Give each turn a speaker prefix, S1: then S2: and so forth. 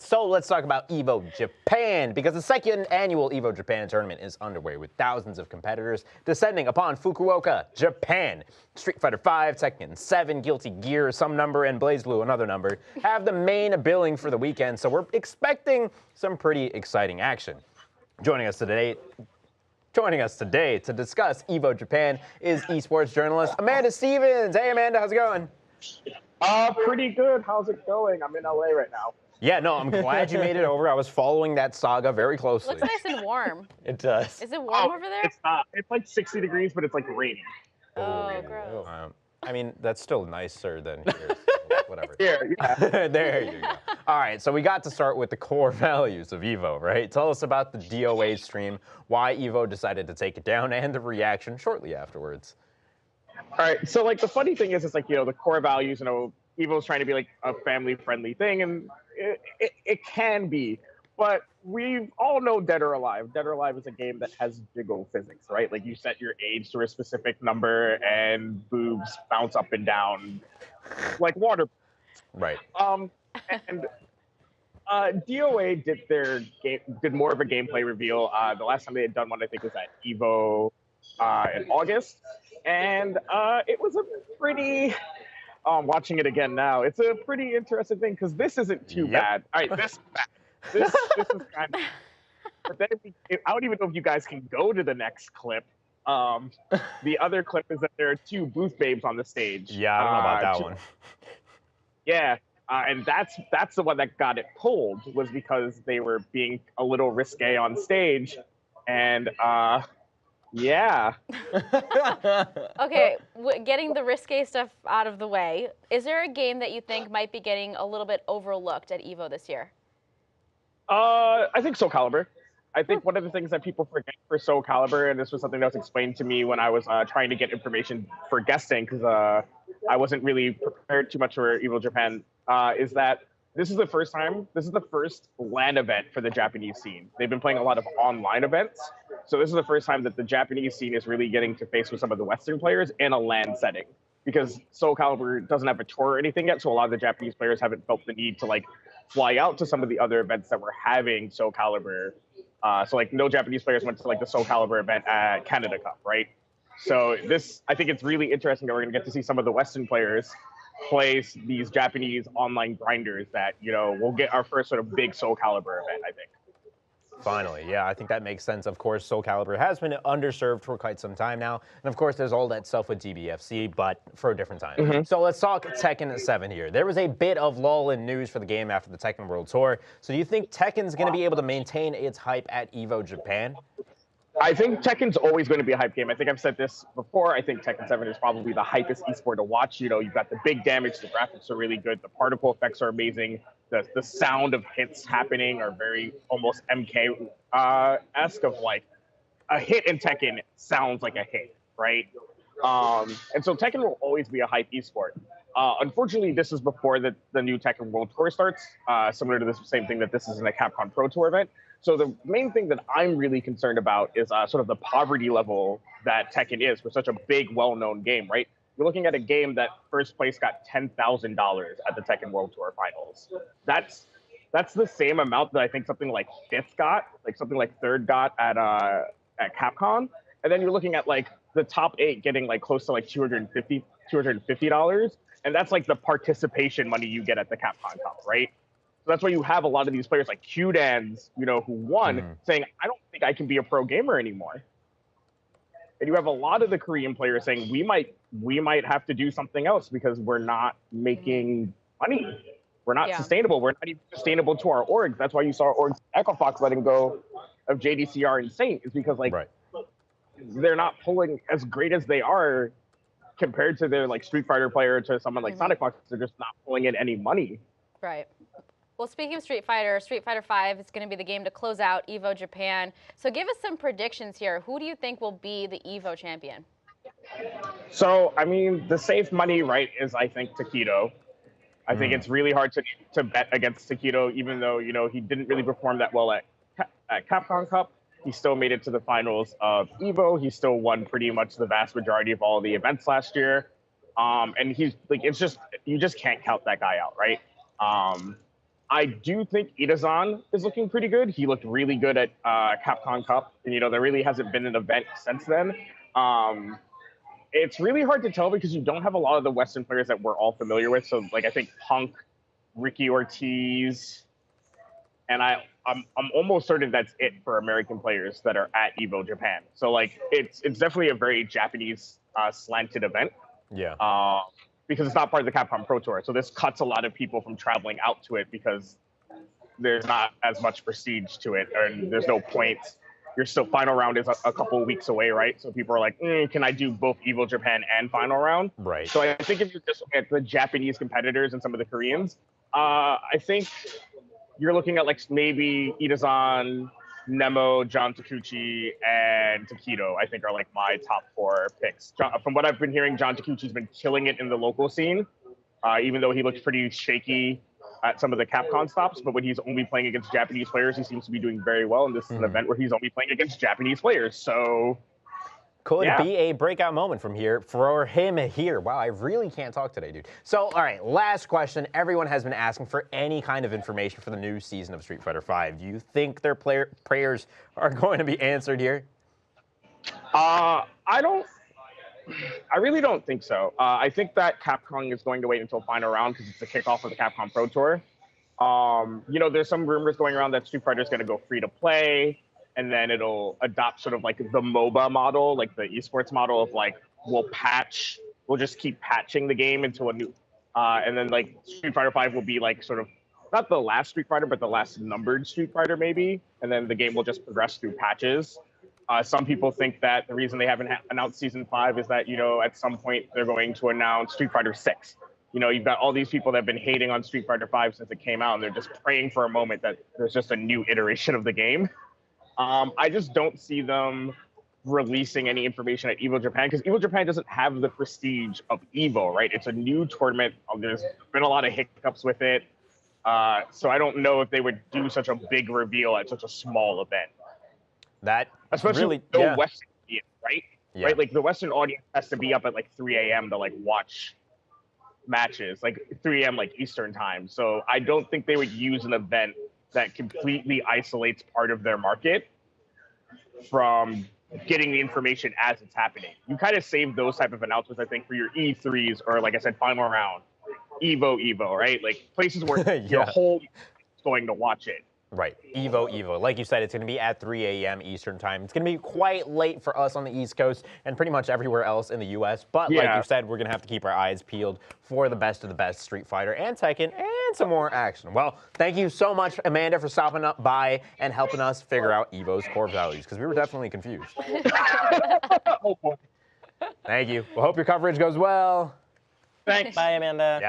S1: So let's talk about EVO Japan, because the second annual EVO Japan tournament is underway with thousands of competitors descending upon Fukuoka, Japan. Street Fighter V, Tekken 7, Guilty Gear, some number, and BlazBlue, another number, have the main billing for the weekend, so we're expecting some pretty exciting action. Joining us today to discuss EVO Japan is esports journalist Amanda Stevens. Hey, Amanda, how's it going?
S2: Pretty good. How's it going? I'm in LA right now.
S1: Yeah, no, I'm glad you made it over. I was following that saga very closely.
S3: Looks nice and warm.
S1: It does.
S3: Is it warm over there?
S2: It's not. It's like 60 degrees, but it's like raining.
S3: Oh, gross.
S1: I mean, that's still nicer than here. So whatever.
S2: Here, yeah.
S1: There you go. All right, so we got to start with the core values of EVO, right? Tell us about the DOA stream, why EVO decided to take it down, and the reaction shortly afterwards.
S2: All right. So, like, the funny thing is, it's like, the core values, EVO's trying to be like a family-friendly thing, and it can be. But we all know Dead or Alive. Dead or Alive is a game that has jiggle physics, right? Like, you set your age to a specific number, and boobs bounce up and down like water.
S1: Right.
S2: And DOA did more of a gameplay reveal. The last time they had done one, I think, was at EVO in August, and it was a pretty. Watching it again now, it's a pretty interesting thing because this isn't too bad. All right, this is kind of. But then I don't even know if you guys can go to the next clip. The other clip is that there are two booth babes on the stage.
S1: Yeah, I don't know about that one.
S2: Yeah, and that's the one that got it pulled, was because they were being a little risque on stage, and yeah.
S3: Okay, getting the risque stuff out of the way, is there a game that you think might be getting a little bit overlooked at EVO this year?
S2: I think Soul Calibur. I think one of the things that people forget for Soul Calibur, and this was something that was explained to me when I was trying to get information for guesting, because I wasn't really prepared too much for EVO Japan, is that this is the first LAN event for the Japanese scene. They've been playing a lot of online events. So this is the first time that the Japanese scene is really getting to face with some of the Western players in a LAN setting. Because Soul Calibur doesn't have a tour or anything yet, so a lot of the Japanese players haven't felt the need to like fly out to some of the other events that were having Soul Calibur. So like no Japanese players went to like the Soul Calibur event at Canada Cup, right? So I think it's really interesting that we're gonna get to see some of the Western players play these Japanese online grinders that, we'll get our first sort of big Soul Calibur event, I think.
S1: Finally, yeah, I think that makes sense. Of course, Soul Calibur has been underserved for quite some time now. And of course, there's all that stuff with DBFC, but for a different time. Mm-hmm. So let's talk Tekken 7 here. There was a bit of lull in news for the game after the Tekken World Tour. So do you think Tekken's going to be able to maintain its hype at EVO Japan?
S2: I think Tekken's always going to be a hype game. I think I've said this before. I think Tekken 7 is probably the hypest esport to watch. You've got the big damage, the graphics are really good, the particle effects are amazing, the sound of hits happening are very almost MK-esque of like a hit in Tekken sounds like a hit, right? And so Tekken will always be a hype esport. Unfortunately, this is before the new Tekken World Tour starts, similar to the same thing that this is in a Capcom Pro Tour event. So the main thing that I'm really concerned about is sort of the poverty level that Tekken is for such a big, well-known game, right? You're looking at a game that first place got $10,000 at the Tekken World Tour Finals. That's the same amount that I think something like fifth got, like something like third got at Capcom. And then you're looking at like the top 8 getting like close to like $250, and that's like the participation money you get at the Capcom Cup, right? So that's why you have a lot of these players like Q-Dans, who won, saying, I don't think I can be a pro gamer anymore. And you have a lot of the Korean players saying, we might have to do something else because we're not making money. We're not sustainable. We're not even sustainable to our orgs. That's why you saw orgs Echo Fox letting go of JDCR and Saint, is because they're not pulling as great as they are compared to their like Street Fighter player to someone like Sonic Fox. They're just not pulling in any money.
S3: Right. Well, speaking of Street Fighter V is going to be the game to close out EVO Japan. So give us some predictions here. Who do you think will be the EVO champion?
S2: So, I mean, the safe money, right, is I think Takedo. I think it's really hard to bet against Takedo, even though, he didn't really perform that well at Capcom Cup. He still made it to the finals of EVO. He still won pretty much the vast majority of all the events last year. And he's like, you just can't count that guy out, right? I do think Itazan is looking pretty good. He looked really good at Capcom Cup, and there really hasn't been an event since then. It's really hard to tell because you don't have a lot of the Western players that we're all familiar with. So, like, I think Punk, Ricky Ortiz, and I'm almost certain that's it for American players that are at EVO Japan. So, like, it's definitely a very Japanese slanted event.
S1: Yeah.
S2: Because it's not part of the Capcom Pro Tour. So this cuts a lot of people from traveling out to it because there's not as much prestige to it, and there's no point. Your final round is a couple of weeks away, right? So people are like, can I do both EVO Japan and final round?
S1: Right.
S2: So I think if you're just looking at the Japanese competitors and some of the Koreans, I think you're looking at like maybe Itazan, Nemo, John Takuchi, and Takedo, I think are like my top 4 picks. From what I've been hearing, John Takuchi's been killing it in the local scene, even though he looks pretty shaky at some of the Capcom stops. But when he's only playing against Japanese players, he seems to be doing very well. And this is an event where he's only playing against Japanese players. So
S1: could be a breakout moment from here for him here. Wow, I really can't talk today, dude. So, all right, last question. Everyone has been asking for any kind of information for the new season of Street Fighter V. Do you think their prayers are going to be answered here?
S2: I really don't think so. I think that Capcom is going to wait until final round because it's the kickoff of the Capcom Pro Tour. There's some rumors going around that Street Fighter is going to go free to play, and then it'll adopt sort of like the MOBA model, like the esports model of like, we'll just keep patching the game into a new, and then like Street Fighter V will be like sort of, not the last Street Fighter, but the last numbered Street Fighter maybe, and then the game will just progress through patches. Some people think that the reason they haven't announced Season 5 is that, at some point they're going to announce Street Fighter 6. You've got all these people that have been hating on Street Fighter 5 since it came out, and they're just praying for a moment that there's just a new iteration of the game. I just don't see them releasing any information at EVO Japan because EVO Japan doesn't have the prestige of EVO, right? It's a new tournament. There's been a lot of hiccups with it. So I don't know if they would do such a big reveal at such a small event.
S1: That
S2: especially
S1: really,
S2: with no Western audience, right?
S1: Yeah.
S2: Right, like the Western audience has to be up at like 3 a.m. to like watch matches, like 3 a.m. like Eastern time. So I don't think they would use an event that completely isolates part of their market from getting the information as it's happening. You kind of save those type of announcements, I think, for your E3s or, like I said, final round, EVO, right? Like places where your whole is going to watch it.
S1: Right, EVO. Like you said, it's going to be at 3 a.m. Eastern time. It's going to be quite late for us on the East Coast and pretty much everywhere else in the U.S. But like you said, we're going to have to keep our eyes peeled for the best of the best Street Fighter and Tekken and some more action. Well, thank you so much, Amanda, for stopping up by and helping us figure out EVO's core values, because we were definitely confused. Thank you. Well, hope your coverage goes well.
S2: Thanks.
S1: Bye, Amanda. Yeah.